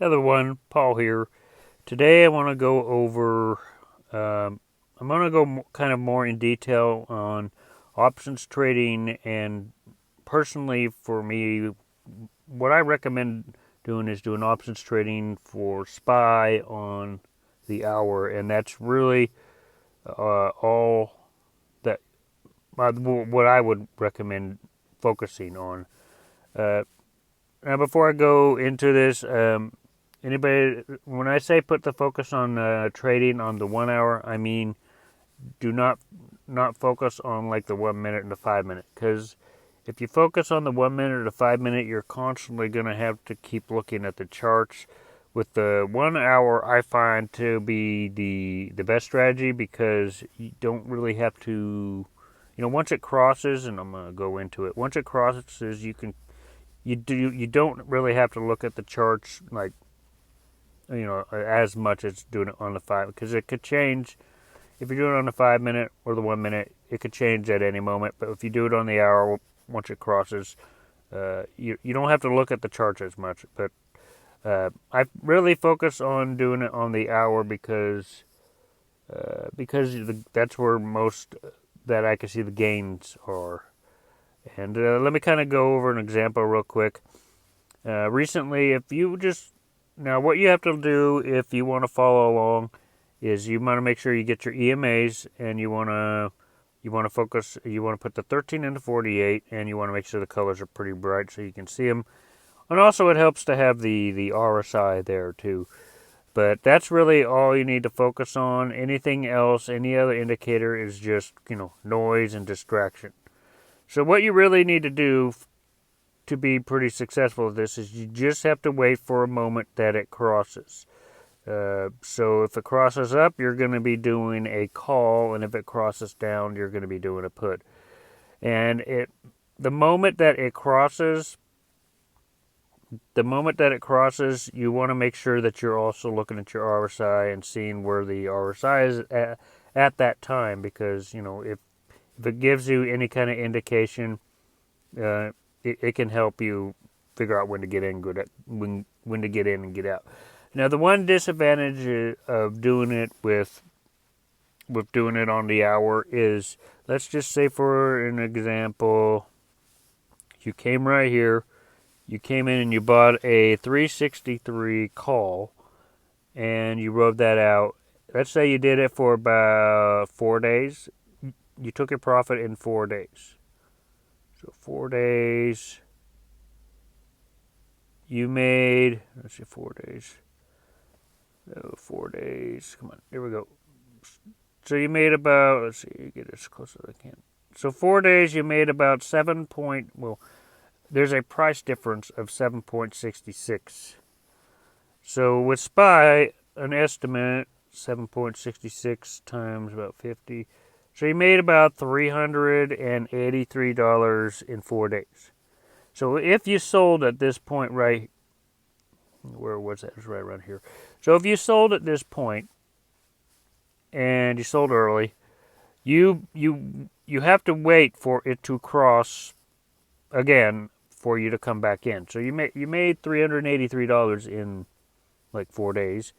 Other one, Paul here. Today I want to go over, I'm going to go kind of more in detail on options trading, and personally for me, what I recommend doing is doing options trading for SPY on the hour, and that's really all that what I would recommend focusing on. Uh, Now, before I go into this, anybody, when I say put the focus on trading on the 1 hour, I mean do not focus on like the 1 minute and the 5 minute, because if you focus on the 1 minute or the 5 minute, you're constantly going to have to keep looking at the charts. With the 1 hour, I find to be the best strategy, because you don't really have to, once it crosses, and I'm going to go into it. Once it crosses, you don't really have to look at the charts like as much as doing it on the 5, because it could change. If you're doing it on the 5 minute or the 1 minute, it could change at any moment. But if you do it on the hour, once it crosses, you don't have to look at the charts as much. But I really focus on doing it on the hour, because that's where most that I can see the gains are. And let me kind of go over an example real quick. Recently, now what you have to do if you want to follow along is you want to make sure you get your EMAs, and you want to focus. You want to put the 13 and the 48, and you want to make sure the colors are pretty bright so you can see them. And also, it helps to have the RSI there too. But that's really all you need to focus on. Anything else, any other indicator, is just noise and distraction. So what you really need to do to be pretty successful at this is you just have to wait for a moment that it crosses. So if it crosses up, you're going to be doing a call, and if it crosses down, you're going to be doing a put. And the moment that it crosses, you want to make sure that you're also looking at your RSI and seeing where the RSI is at that time, because if it gives you any kind of indication, it can help you figure out when to get in, when to get in and get out. Now, the one disadvantage of doing it with doing it on the hour is, let's just say for an example, you came right here, you came in and you bought a 363 call, and you rode that out. Let's say you did it for about 4 days. You took your profit in 4 days. So 4 days, you made, let's see, 4 days. 4 days, come on, there we go. So you made about, let's see, get as close as I can. So 4 days, you made about there's a price difference of 7.66. So with SPY, an estimate, 7.66 times about 50. So you made about $383 in 4 days. So if you sold at this point where was that? It was right around here. So if you sold at this point, and you sold early, you have to wait for it to cross again for you to come back in. So you made $383 in like 4 days,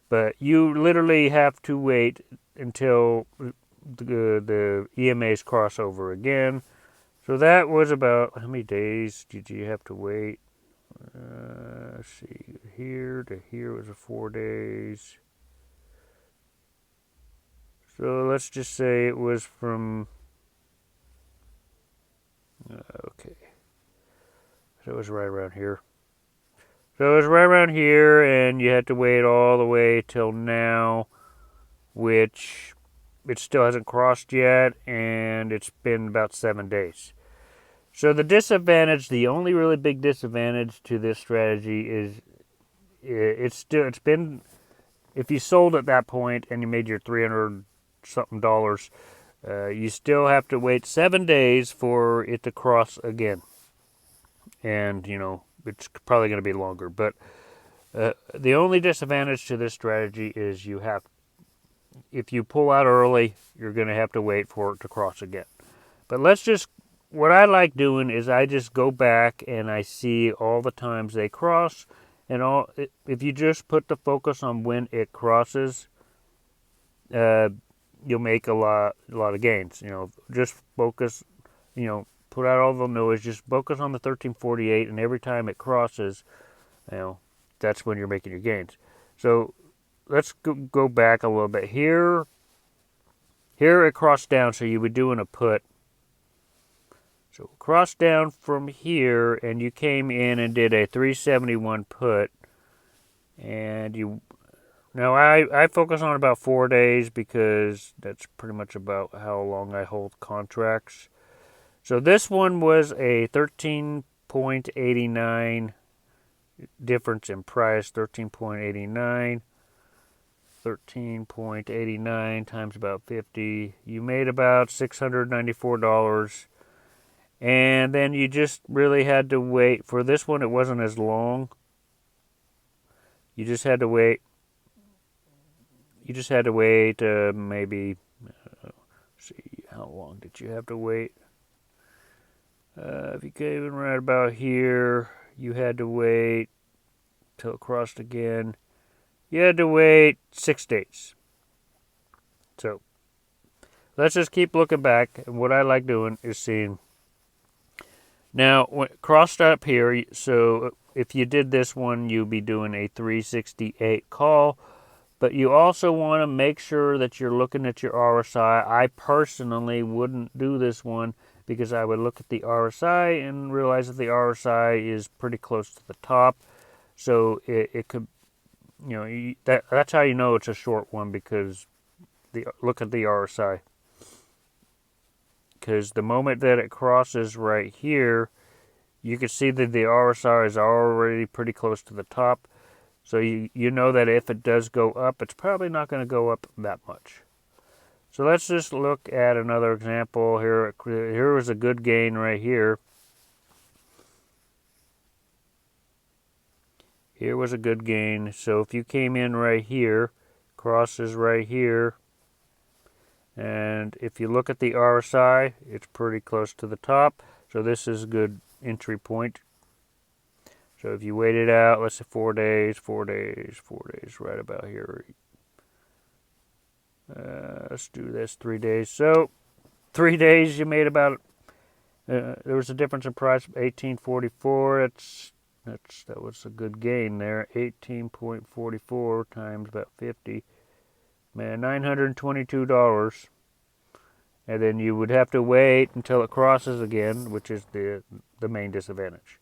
but you literally have to wait until the EMAs cross over again. So that was about, how many days did you have to wait? Let's see, here to here was 4 days. So let's just say it was from, okay, so it was right around here. So it was right around here, and you had to wait all the way till now, which it still hasn't crossed yet, and it's been about 7 days. So the only really big disadvantage to this strategy is it's been, if you sold at that point and you made your $300 something, you still have to wait 7 days for it to cross again. And, it's probably going to be longer. But the only disadvantage to this strategy is if you pull out early, you're going to have to wait for it to cross again. But what I like doing is I just go back and I see all the times they cross, and all. If you just put the focus on when it crosses, you'll make a lot of gains. Just focus. Put out all the noise. Just focus on the 1348, and every time it crosses, that's when you're making your gains. So let's go back a little bit here. Here it crossed down, so you would do a put. So cross down from here, and you came in and did a 371 put, and now I focus on about 4 days because that's pretty much about how long I hold contracts. So this one was a 13.89 difference in price, 13.89 times about 50. You made about $694. And then you just really had to wait. For this one, it wasn't as long. You just had to wait. Maybe, see, how long did you have to wait? If you came in right about here, you had to wait till it crossed again. You had to wait 6 days. So let's just keep looking back. And what I like doing is seeing. Now, when crossed up here, so if you did this one, you'd be doing a 368 call. But you also want to make sure that you're looking at your RSI. I personally wouldn't do this one because I would look at the RSI and realize that the RSI is pretty close to the top. So it could, that's how you know it's a short one, because look at the RSI. Because the moment that it crosses right here, you can see that the RSI is already pretty close to the top. So you know that if it does go up, it's probably not going to go up that much. So let's just look at another example here. Here was a good gain right here. Here was a good gain. So if you came in right here, crosses right here, and if you look at the RSI, it's pretty close to the top. So this is a good entry point. So if you wait it out, let's say 4 days, right about here. Let's do this 3 days. So 3 days, you made about, there was a difference in price of $18.44. That was a good gain there. 18.44 times about 50. Man, $922. And then you would have to wait until it crosses again, which is the main disadvantage.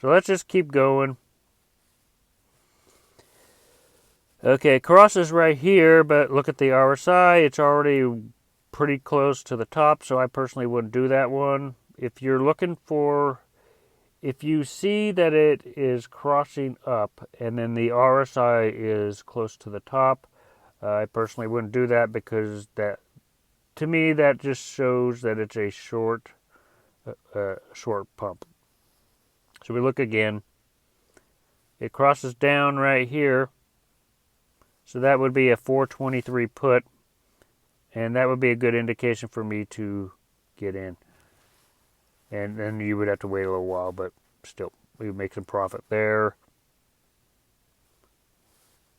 So let's just keep going. Okay, it crosses right here, but look at the RSI. It's already pretty close to the top, so I personally wouldn't do that one. If you're looking for, if you see that it is crossing up and then the RSI is close to the top, I personally wouldn't do that, because that, to me, that just shows that it's a short pump. So we look again. It crosses down right here. So that would be a 423 put. And that would be a good indication for me to get in. And then you would have to wait a little while, but still, we would make some profit there.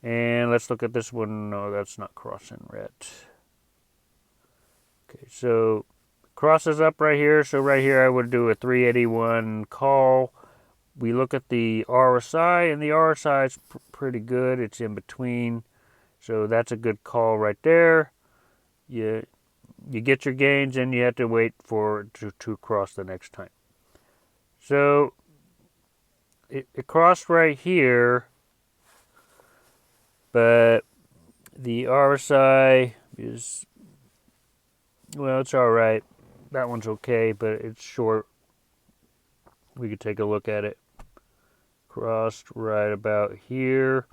And let's look at this one. No, that's not crossing red. Okay, so crosses up right here. So right here I would do a 381 call. We look at the RSI, and the RSI is pretty good. It's in between. So that's a good call right there. You get your gains, and you have to wait for it to cross the next time. So it crossed right here, but the RSI is, well, it's all right. That one's okay, but it's short. We could take a look at it. Crossed right about here.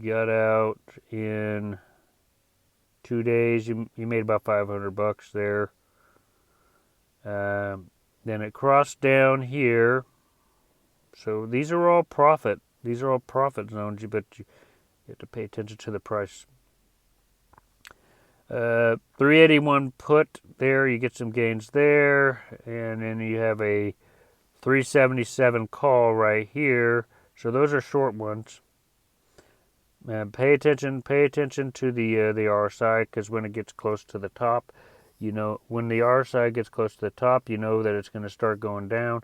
Got out in 2 days. You made about $500 there. Then it crossed down here. So these are all profit. These are all profit zones, but you have to pay attention to the price. 381 put there. You get some gains there. And then you have a 377 call right here. So those are short ones. Pay attention to the RSI, because when it gets close to the top, when the RSI gets close to the top, you know that it's going to start going down,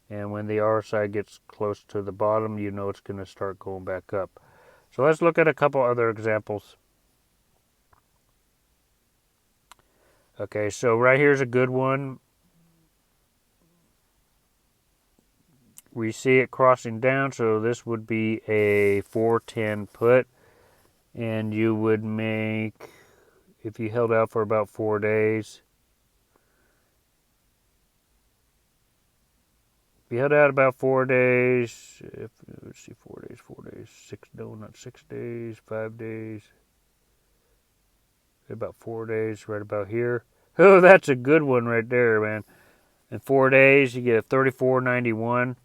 and when the RSI gets close to the bottom, you know it's going to start going back up. So let's look at a couple other examples. Okay, so right here's a good one. We see it crossing down, so this would be a 410 put, and you would make, if you held out for about 4 days, if you held out about 4 days, let's see, 4 days, 6 days, 5 days, about 4 days, right about here. Oh, that's a good one right there, man. In 4 days, you get a 34.91.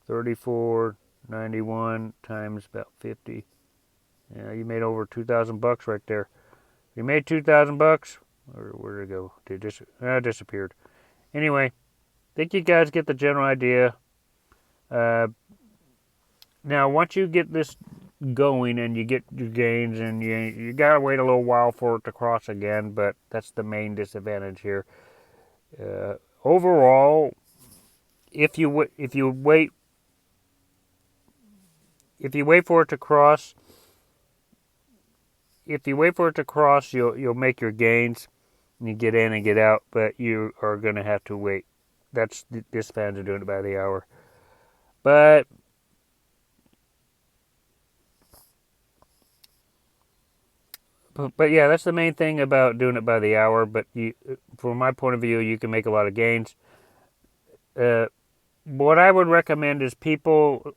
34.91 times about 50. Yeah, you made over $2,000 right there. You made $2,000. Where did it go? It disappeared. Anyway, think you guys get the general idea. Now, once you get this going and you get your gains, and you gotta wait a little while for it to cross again, but that's the main disadvantage here. Overall, if you wait for it to cross, you'll make your gains, and you get in and get out, but you are going to have to wait. That's this fans are doing it by the hour. But yeah, that's the main thing about doing it by the hour. But from my point of view, you can make a lot of gains. What I would recommend is people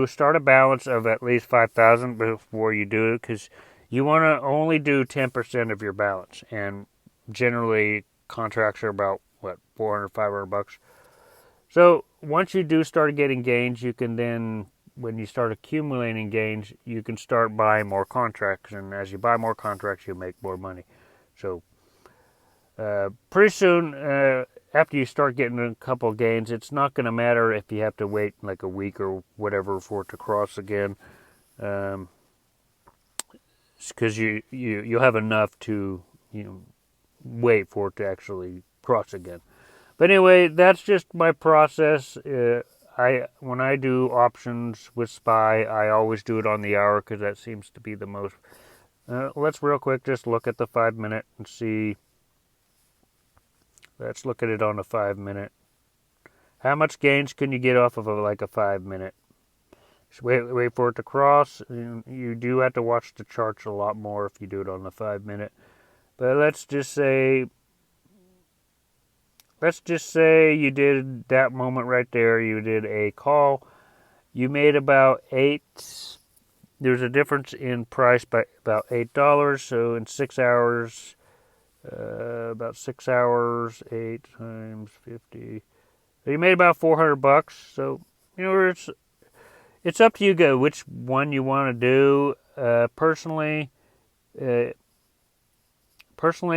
start a balance of at least 5,000 before you do it, because you want to only do 10% of your balance, and generally contracts are about $400, $500. So once you do start getting gains, you can then, when you start accumulating gains, you can start buying more contracts, and as you buy more contracts, you make more money. So pretty soon, after you start getting a couple of gains, it's not going to matter if you have to wait like a week or whatever for it to cross again, because you'll have enough to wait for it to actually cross again. But anyway, that's just my process. When I do options with SPY, I always do it on the hour, because that seems to be the most. Let's real quick just look at the 5 minute and see. Let's look at it on a 5 minute. How much gains can you get off of a 5 minute? Just wait for it to cross. You do have to watch the charts a lot more if you do it on the 5 minute. But let's just say you did that moment right there. You did a call. You made about $8. There's a difference in price by about $8. So in 6 hours, about 6 hours, 8 times 50. So you made about $400. So it's up to you go which one you want to do. Personally,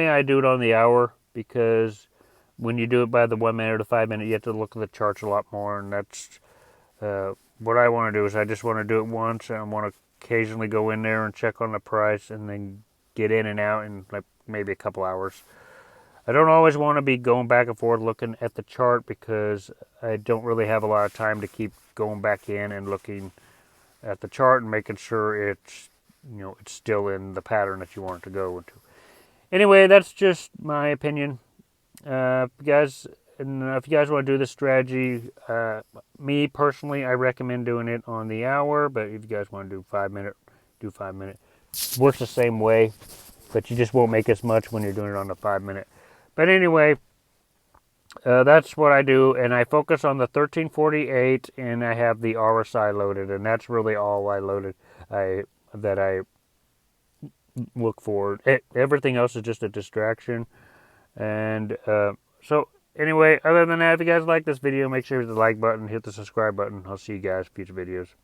I do it on the hour, because when you do it by the 1 minute or the 5 minute, you have to look at the charts a lot more, and that's what I want to do. Is I just want to do it once, and I want to occasionally go in there and check on the price, and then get in and out in maybe a couple hours. I don't always want to be going back and forth looking at the chart, because I don't really have a lot of time to keep going back in and looking at the chart and making sure it's still in the pattern that you want it to go into. Anyway, that's just my opinion. If you guys want to do this strategy, me personally, I recommend doing it on the hour. But if you guys want to do 5 minute, do 5 minute. Works the same way, but you just won't make as much when you're doing it on the 5 minute. But anyway, that's what I do, and I focus on the 1348, and I have the RSI loaded, and that's really all I loaded. That I look for. Everything else is just a distraction. And so anyway, other than that, if you guys like this video, make sure to hit the like button, hit the subscribe button. I'll see you guys in future videos.